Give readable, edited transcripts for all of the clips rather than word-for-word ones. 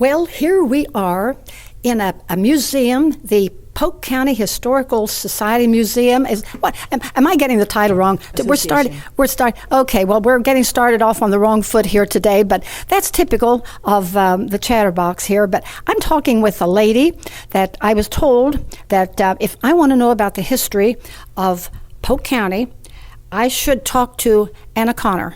Well, here we are in a museum, the Polk County Historical Society Museum. Is what? Am I getting the title wrong? We're starting. Okay. Well, we're getting started off on the wrong foot here today, but that's typical of the Chatterbox here. But I'm talking with a lady that I was told that if I want to know about the history of Polk County, I should talk to AnnaConner.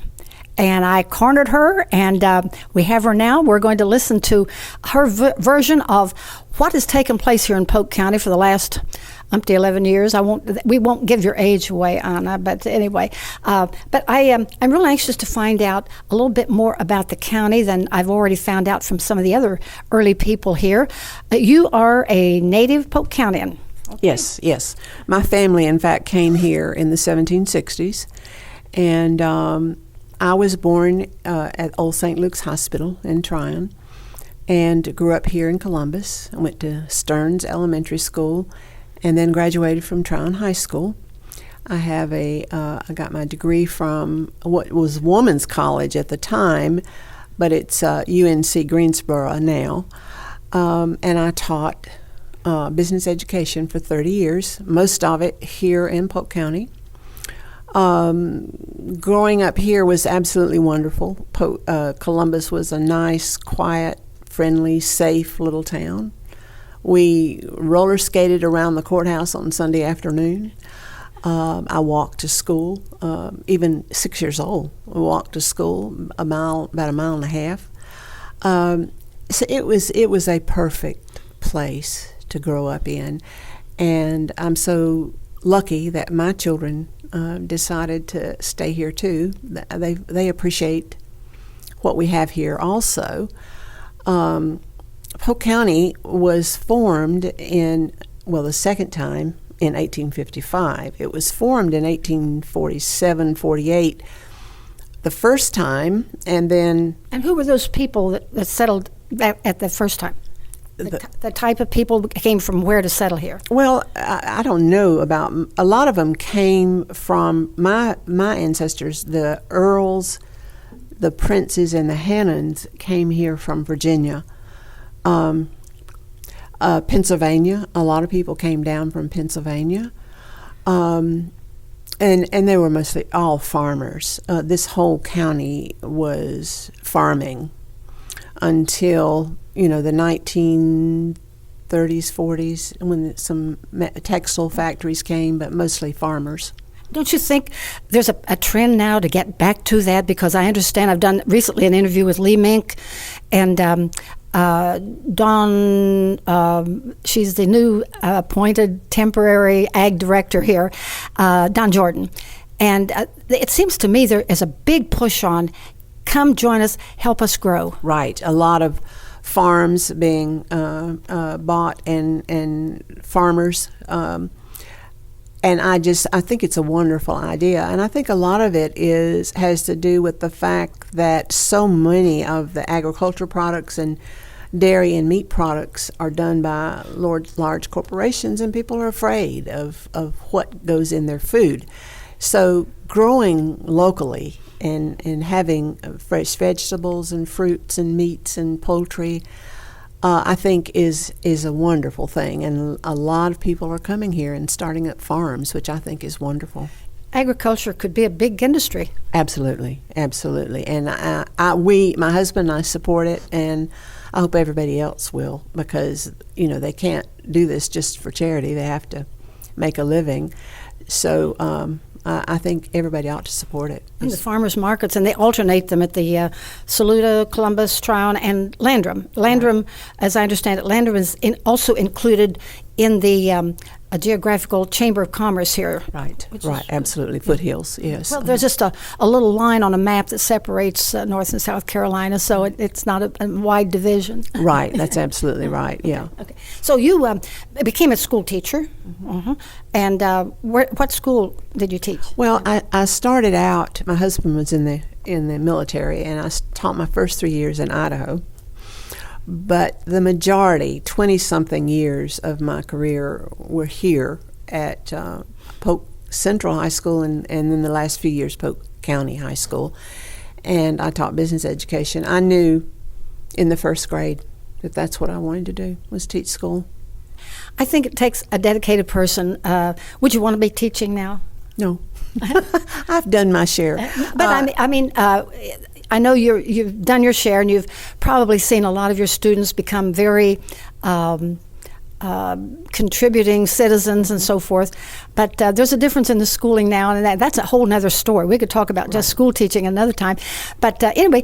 And I cornered her, and we have her now. We're going to listen to her version of what has taken place here in Polk County for the last 11 years. We won't give your age away, Anna, but anyway. But I'm really anxious to find out a little bit more about the county than I've already found out from some of the other early people here. You are a native Polk Countian. Okay. Yes. My family, in fact, came here in the 1760s, and I was born at Old St. Luke's Hospital in Tryon and grew up here in Columbus. I went to Stearns Elementary School and then graduated from Tryon High School. I got my degree from what was Women's College at the time, but it's UNC Greensboro now. And I taught business education for 30 years, most of it here in Polk County. Growing up here was absolutely wonderful. Columbus was a nice, quiet, friendly, safe little town. We roller skated around the courthouse on Sunday afternoon. I walked to school, even 6 years old. I walked to school about a mile and a half. So it was a perfect place to grow up in, and I'm so lucky that my children decided to stay here too. They appreciate what we have here also. Polk County was formed the second time in 1855. It was formed in 1847, 48 the first time, and then... And who were those people that settled at the first time? The type of people came from where to settle here? Well, I don't know about... A lot of them came from my ancestors, the Earls, the Princes, and the Hannons came here from Virginia. Pennsylvania, a lot of people came down from Pennsylvania. And they were mostly all farmers. This whole county was farming until... the 1930s, 40s, when some textile factories came, but mostly farmers. Don't you think there's a trend now to get back to that? Because I understand I've done recently an interview with Lee Mink and Dawn, she's the new appointed temporary ag director here, Don Jordan. And it seems to me there is a big push on, come join us, help us grow. Right. A lot of farms being bought and farmers, and I think it's a wonderful idea, and I think a lot of it has to do with the fact that so many of the agricultural products and dairy and meat products are done by large corporations, and people are afraid of what goes in their food. So growing locally and having fresh vegetables and fruits and meats and poultry, I think is a wonderful thing. And a lot of people are coming here and starting up farms, which I think is wonderful. Agriculture could be a big industry. Absolutely. And my husband and I support it, and I hope everybody else will, because, they can't do this just for charity. They have to make a living. So, I think everybody ought to support it. And the farmers markets, and they alternate them at the Saluda, Columbus, Tryon, and Landrum. Landrum, as I understand it, Landrum is also included in the Geographical Chamber of Commerce here. Right, absolutely. Foothills, yes. Well, there's just a little line on a map that separates North and South Carolina, so it's not a wide division. Right, that's absolutely right, yeah. Okay. So you became a school teacher, and what school did you teach? Well, I started out, my husband was in the military, and I taught my first 3 years in Idaho. But the majority, 20-something years of my career, were here at Polk Central High School and then the last few years Polk County High School. And I taught business education. I knew in the first grade that that's what I wanted to do, was teach school. I think it takes a dedicated person. Would you want to be teaching now? No. I've done my share. But I know you've done your share, and you've probably seen a lot of your students become very contributing citizens and so forth. But there's a difference in the schooling now, and that's a whole other story. We could talk about just school teaching another time. But anyway,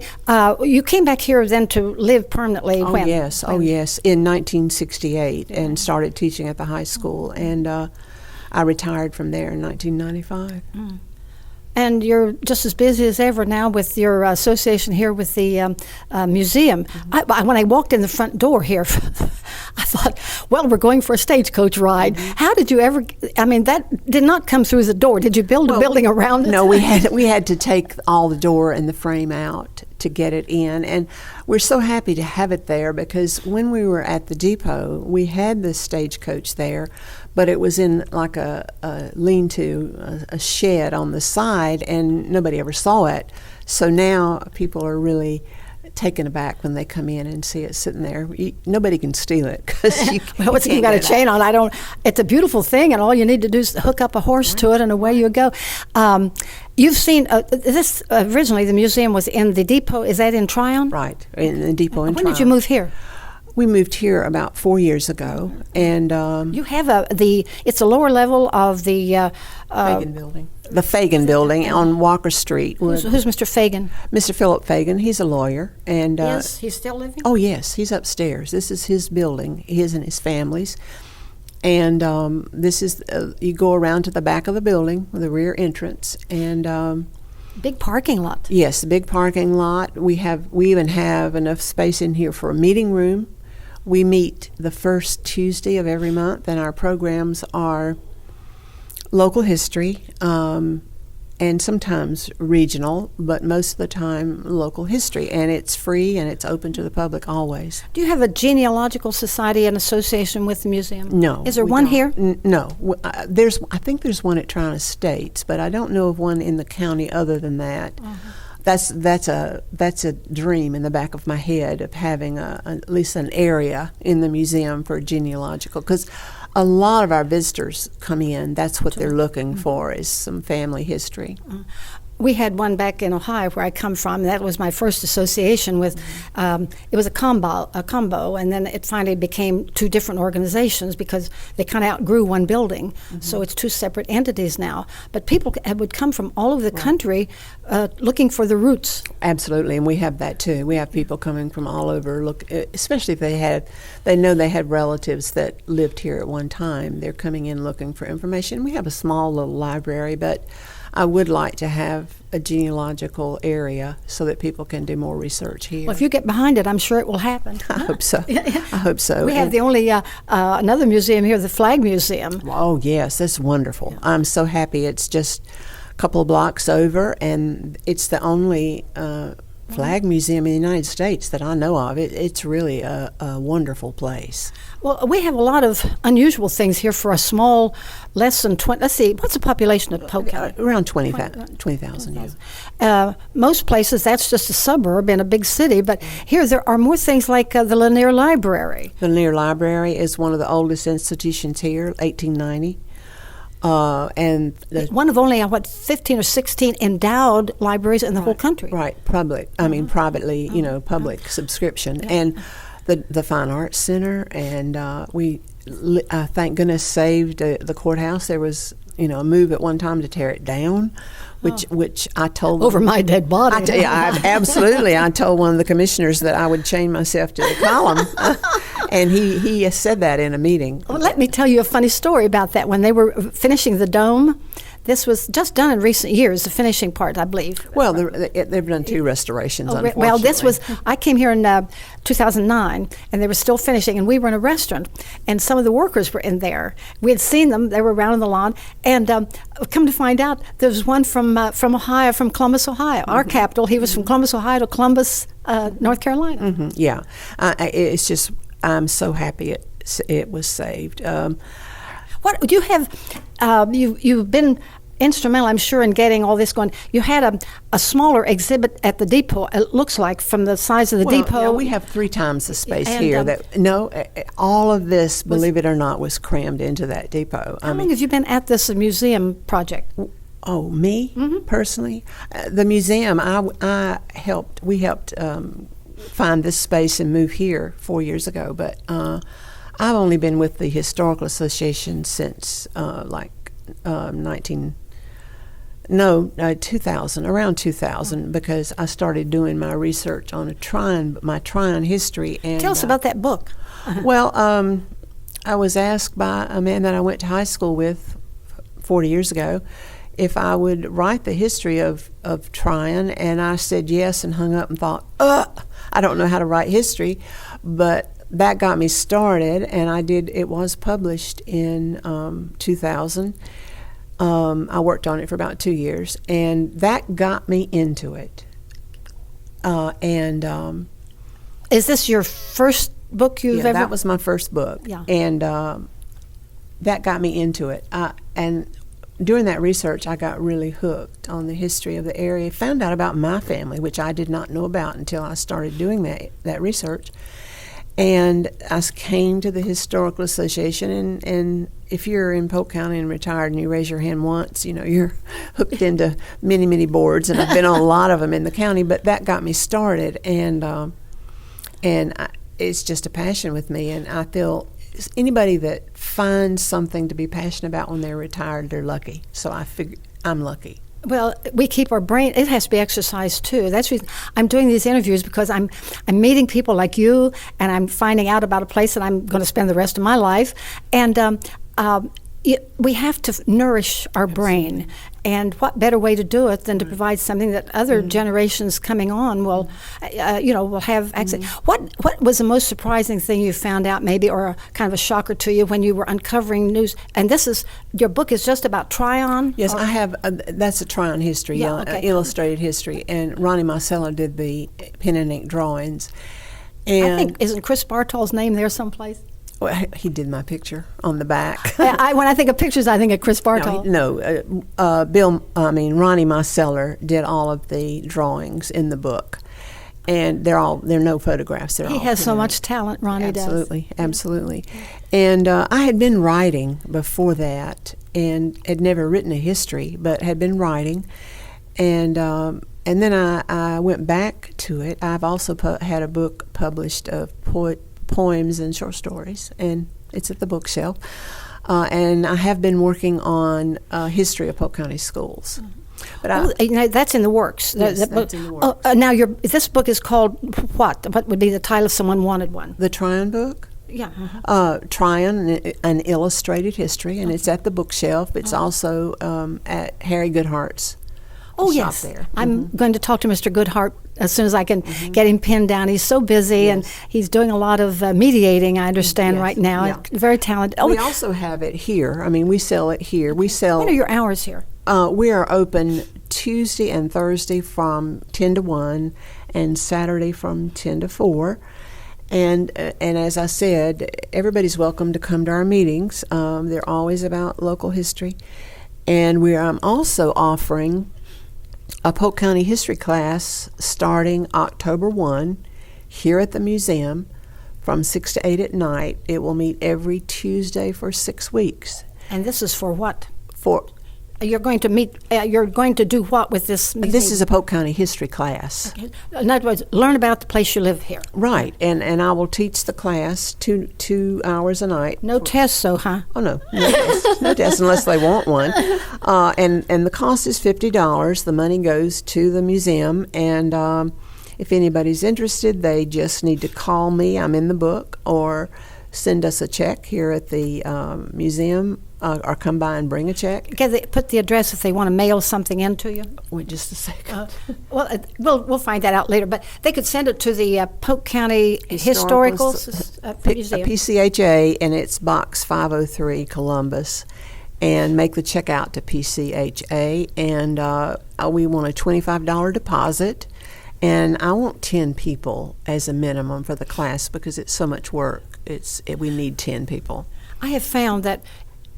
you came back here then to live permanently. Oh, when? yes. Oh, yes. In 1968, and started teaching at the high school. And I retired from there in 1995. Mm. And you're just as busy as ever now with your association here with the museum. Mm-hmm. When I walked in the front door here, I thought, well, we're going for a stagecoach ride. Mm-hmm. How did you ever, that did not come through the door. Did you build a building around it? No, we had to take all the door and the frame out to get it in. And we're so happy to have it there, because when we were at the depot, we had the stagecoach there, but it was in like a lean-to, a shed on the side, and nobody ever saw it. So now people are really taken aback when they come in and see it sitting there. Nobody can steal it, because you got a chain on. It's a beautiful thing, and all you need to do is hook up a horse to it, and away you go. You've seen this originally. The museum was in the depot. Is that in Tryon? Right, in the depot in Tryon. When did you move here? We moved here about 4 years ago, and you have it's a lower level of the Fagan building. The Fagan building on Walker Street. Who's Mr. Fagan? Mr. Philip Fagan. He's a lawyer, and yes, he's still living. Oh yes, he's upstairs. This is his building, his and his family's, and this is you go around to the back of the building, the rear entrance, and. Big parking lot. Yes, a big parking lot. We even have enough space in here for a meeting room. We meet the first Tuesday of every month, and our programs are local history and sometimes regional, but most of the time local history. And it's free, and it's open to the public always. Do you have a genealogical society and association with the museum? No. Is there one here? No. I think there's one at Tryon Estates, but I don't know of one in the county other than that. That's a dream in the back of my head, of having at least an area in the museum for genealogical, because a lot of our visitors come in. That's what they're looking for, is some family history. We had one back in Ohio, where I come from. That was my first association with. It was a combo, and then it finally became two different organizations, because they kind of outgrew one building. So it's two separate entities now. But people would come from all over the country looking for the roots. Absolutely, and we have that too. We have people coming from all over, especially if they know they had relatives that lived here at one time. They're coming in looking for information. We have a small little library, but I would like to have a genealogical area so that people can do more research here. Well, if you get behind it, I'm sure it will happen. I hope so. I hope so. We have the only another museum here, the Flag Museum. Oh, yes, that's wonderful. Yeah. I'm so happy. It's just a couple of blocks over, and it's the only flag museum in the United States that I know of. It's really a wonderful place. Well, we have a lot of unusual things here for a small, less than 20. Let's see, what's the population of Polk County? Around 20,000. Yeah. Most places, that's just a suburb in a big city, but here there are more things like the Lanier Library. The Lanier Library is one of the oldest institutions here, 1890. And one of only 15 or 16 endowed libraries in the whole country. Right, public. I mean, privately, public subscription, and the Fine Arts Center, and we thank goodness saved the courthouse. There was a move at one time to tear it down, which I told over my dead body. Absolutely. I told one of the commissioners that I would chain myself to the column, and he said that in a meeting. Well, let me tell you a funny story about that. When they were finishing the dome, this was just done in recent years, the finishing part, I believe. Well, they've done two restorations, unfortunately. Well, I came here in 2009, and they were still finishing, and we were in a restaurant, and some of the workers were in there. We had seen them. They were around on the lawn, and come to find out, there was one from Ohio, from Columbus, Ohio, our capital. He was from Columbus, Ohio to Columbus, North Carolina. Mm-hmm. Yeah. It's just, I'm so happy it was saved. What do you have? You've been instrumental, I'm sure, in getting all this going. You had a smaller exhibit at the depot, it looks like, from the size of the depot. Yeah, we have 3 times the space And, here. All of this, believe it or not, was crammed into that depot. How long have you been at this museum project? Oh, me personally, the museum. We helped find this space and move here 4 years ago. But I've only been with the Historical Association since 2000, around 2000, because I started doing my research on my Tryon history. And tell us about that book. Well, I was asked by a man that I went to high school with 40 years ago if I would write the history of Tryon, and I said yes and hung up and thought, I don't know how to write history, but that got me started, and I did. It was published in 2000. I worked on it for about 2 years, and that got me into it. Is this your first book you've ever? That was my first book. Yeah. And that got me into it. And during that research, I got really hooked on the history of the area. Found out about my family, which I did not know about until I started doing that research. And I came to the Historical Association, and if you're in Polk County and retired and you raise your hand once, you're hooked into many, many boards, and I've been on a lot of them in the county, but that got me started, and it's just a passion with me, and I feel anybody that finds something to be passionate about when they're retired, they're lucky. So I figure I'm lucky. Well, we keep our brain. It has to be exercised too. That's the reason I'm doing these interviews, because I'm meeting people like you, and I'm finding out about a place that I'm going to spend the rest of my life. And we have to nourish our brain, and what better way to do it than to provide something that other generations coming on will have access. What was the most surprising thing you found out, maybe, or a kind of a shocker to you when you were uncovering news? And your book is just about Tryon? Yes, I have. That's a Tryon history, illustrated history, and Ronnie Marcello did the pen and ink drawings. And I think, isn't Chris Bartol's name there someplace? Well, he did my picture on the back. When I think of pictures, I think of Chris Bartol. Ronnie Marceller did all of the drawings in the book, and they're no photographs. He has so much talent, Ronnie absolutely, does. Absolutely. And I had been writing before that, and had never written a history, but had been writing, and then I went back to it. I've also had a book published of poems and short stories, and it's at the bookshelf. And I have been working on history of Polk County schools. But that's in the works. Yes, that's in the works. Now, this book is called what? What would be the title if someone wanted one? The Tryon book? Yeah. Tryon, an illustrated history, and it's at the bookshelf. It's also at Harry Goodhart's shop there. I'm going to talk to Mr. Goodhart as soon as I can get him pinned down. He's so busy, and he's doing a lot of mediating, I understand, right now. Yeah. Very talented. We also have it here. I mean, we sell it here. We sell. What are your hours here? We are open Tuesday and Thursday from 10 to 1, and Saturday from 10 to 4. And as I said, everybody's welcome to come to our meetings. They're always about local history. And I'm also offering a Polk County history class starting October 1 here at the museum from 6 to 8 at night. It will meet every Tuesday for 6 weeks. And this is for what? You're going to do what with this museum? This is a Polk County history class. Okay. In other words, learn about the place you live here. Right, and I will teach the class 2 hours a night. No tests, though, huh? Oh, no tests. No tests unless they want one. And the cost is $50. The money goes to the museum, and if anybody's interested, they just need to call me. I'm in the book, or send us a check here at the museum, or come by and bring a check. Can they put the address if they want to mail something in to you? Wait just a second. We'll find that out later. But they could send it to the Polk County Historical Museum. PCHA, and it's Box 503, Columbus. And make the check out to PCHA. And we want a $25 deposit. And I want 10 people as a minimum for the class because it's so much work. We need 10 people. I have found that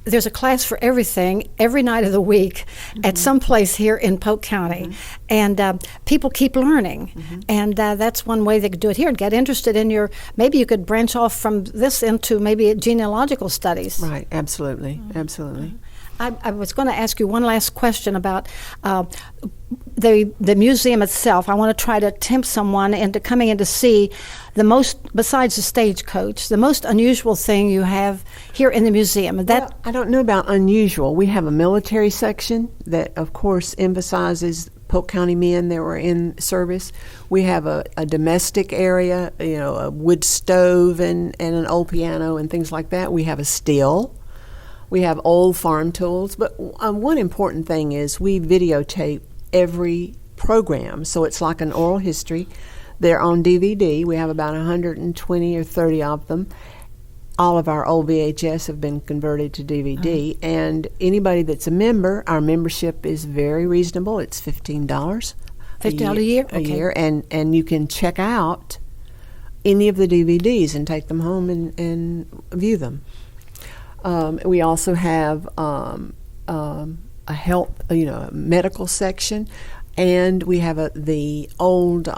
there's a class for everything every night of the week at some place here in Polk County, and people keep learning, and that's one way they could do it here and get interested in maybe you could branch off from this into maybe genealogical studies. Right, absolutely, absolutely. I was going to ask you one last question about the museum itself. I want to try to tempt someone into coming in to see besides the stagecoach, the most unusual thing you have here in the museum. Well, I don't know about unusual. We have a military section that, of course, emphasizes Polk County men that were in service. We have a domestic area, a wood stove and an old piano and things like that. We have a still. We have old farm tools, but one important thing is we videotape every program, so it's like an oral history. They're on DVD. We have about 120 or 30 of them. All of our old VHS have been converted to DVD, and anybody that's a member, our membership is very reasonable. It's $15. $15 a year? A year, and you can check out any of the DVDs and take them home and view them. We also have a health, a medical section, and we have the old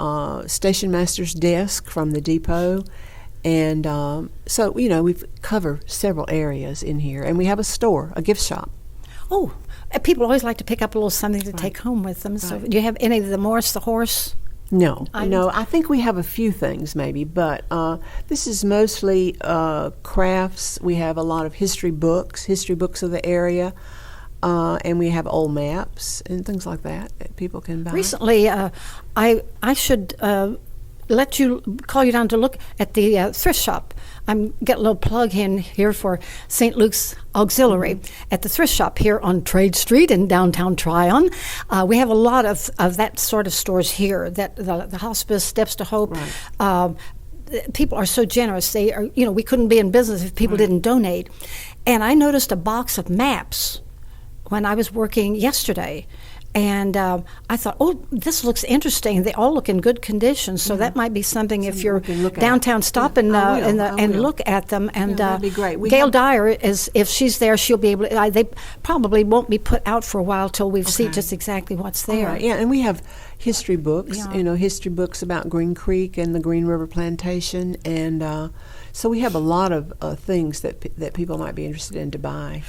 station master's desk from the depot, and so we cover several areas in here, and we have a store, a gift shop. Oh, people always like to pick up a little something to take home with them. So, do you have any of the Morris the horse? No, I think we have a few things maybe, but this is mostly crafts. We have a lot of history books of the area, and we have old maps and things like that people can buy. Recently, I should call you down to look at the thrift shop. I'm getting a little plug in here for St. Luke's Auxiliary at the thrift shop here on Trade Street in downtown Tryon. We have a lot of that sort of stores here. That the hospice, Steps to Hope. Right. People are so generous. They are, we couldn't be in business if people didn't donate. And I noticed a box of maps when I was working yesterday. And I thought, this looks interesting. They all look in good condition, so that might be something if you're downtown, stop and look at them. And that'd be great. Gail Dyer is, if she's there, she'll be able to. They probably won't be put out for a while till we see just exactly what's there. Right. Yeah, and we have history books. History books about Green Creek and the Green River Plantation, and so we have a lot of things that people might be interested in to buy.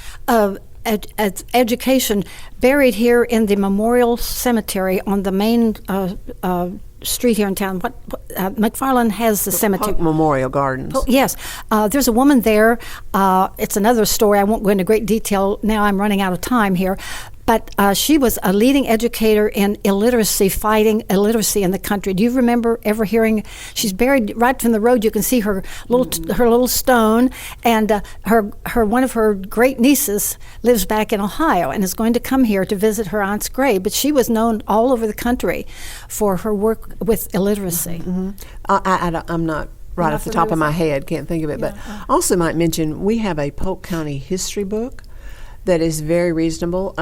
Education buried here in the Memorial Cemetery on the main street here in town. McFarland has the cemetery. Polk Memorial Gardens. Yes. There's a woman there. It's another story. I won't go into great detail now. I'm running out of time here. But she was a leading educator in illiteracy, fighting illiteracy in the country. Do you remember ever hearing? She's buried right from the road. You can see her little stone, and one of her great nieces lives back in Ohio and is going to come here to visit her aunt's grave. But she was known all over the country for her work with illiteracy. I'm not right off the top of my head, can't think of it. But I also might mention we have a Polk County history book that is very reasonable.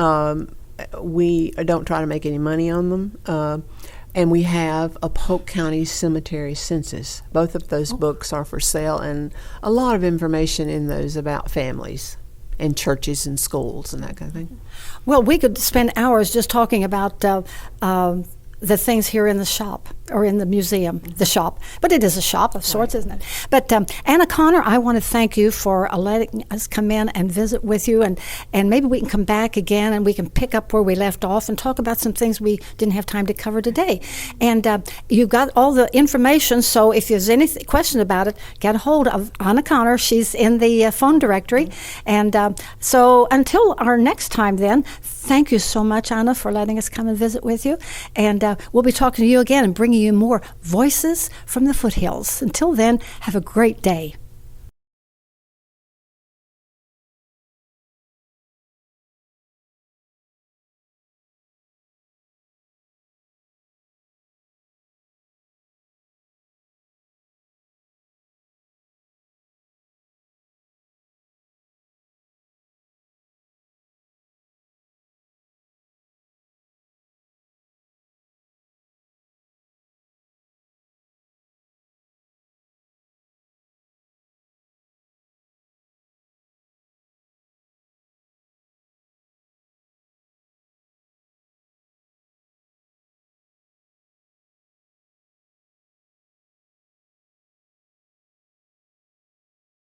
We don't try to make any money on them. And we have a Polk County Cemetery Census. Both of those books are for sale, and a lot of information in those about families and churches and schools and that kind of thing. Well, we could spend hours just talking about the things here in the shop or in the museum, the shop. But it is a shop of sorts, isn't it? But AnnaConner, I want to thank you for letting us come in and visit with you, and maybe we can come back again and we can pick up where we left off and talk about some things we didn't have time to cover today. And you got all the information, so if there's any question about it, get a hold of AnnaConner. She's in the phone directory. And so until our next time then, thank you so much, Anna, for letting us come and visit with you. And we'll be talking to you again and bringing you more voices from the foothills. Until then, have a great day.